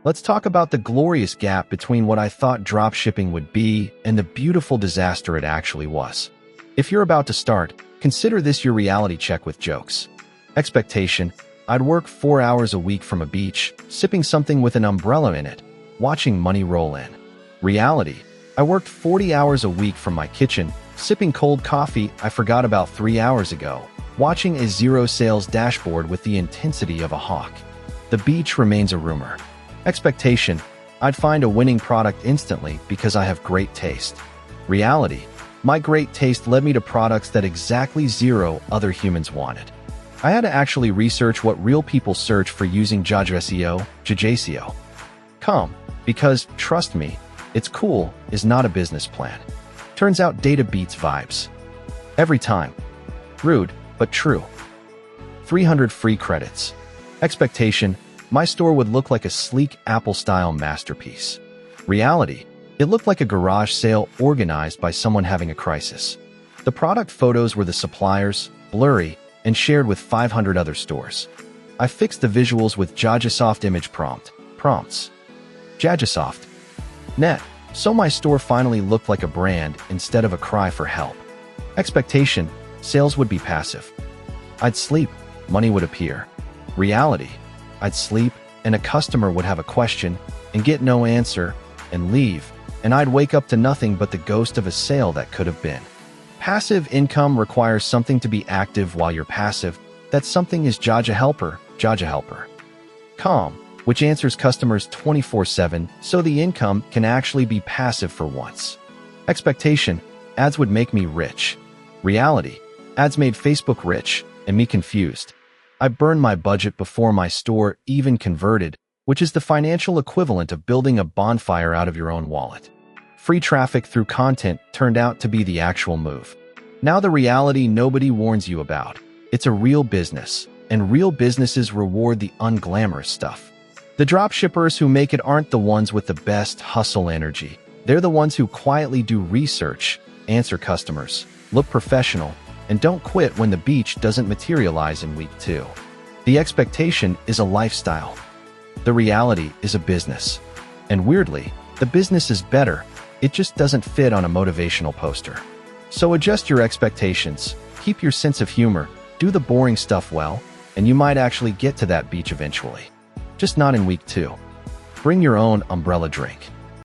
Let's talk about the glorious gap between what I thought dropshipping would be and the beautiful disaster it actually was. If you're about to start, consider this your reality check with jokes. Expectation: I'd work 4 hours a week from a beach, sipping something with an umbrella in it, watching money roll in. Reality: I worked 40 hours a week from my kitchen, sipping cold coffee I forgot about 3 hours ago, watching a zero sales dashboard with the intensity of a hawk. The beach remains a rumor. Expectation: I'd find a winning product instantly because I have great taste. Reality: my great taste led me to products that exactly zero other humans wanted. I had to actually research what real people search for using JajaSEO, JajaSEO. Because, trust me, it's cool is not a business plan. Turns out data beats vibes. Every time. Rude, but true. 300 free credits. Expectation: my store would look like a sleek Apple-style masterpiece. Reality: it looked like a garage sale organized by someone having a crisis. The product photos were the suppliers, blurry, and shared with 500 other stores. I fixed the visuals with JajaSoft Image Prompt, prompts. JajaSoft. Net. So my store finally looked like a brand instead of a cry for help. Expectation: sales would be passive. I'd sleep, money would appear. Reality: I'd sleep, and a customer would have a question, and get no answer, and leave, and I'd wake up to nothing but the ghost of a sale that could have been. Passive income requires something to be active while you're passive. That something is JajaHelper, JajaHelper. Which answers customers 24/7, so the income can actually be passive for once. Expectation: ads would make me rich. Reality: ads made Facebook rich, and me confused. I burned my budget before my store even converted, which is the financial equivalent of building a bonfire out of your own wallet. Free traffic through content turned out to be the actual move. Now the reality nobody warns you about. It's a real business, and real businesses reward the unglamorous stuff. The dropshippers who make it aren't the ones with the best hustle energy. They're the ones who quietly do research, answer customers, look professional, and don't quit when the beach doesn't materialize in week 2. The expectation is a lifestyle. The reality is a business. And weirdly, the business is better. It just doesn't fit on a motivational poster. So adjust your expectations, keep your sense of humor, do the boring stuff well, and you might actually get to that beach eventually. Just not in week 2. Bring your own umbrella drink.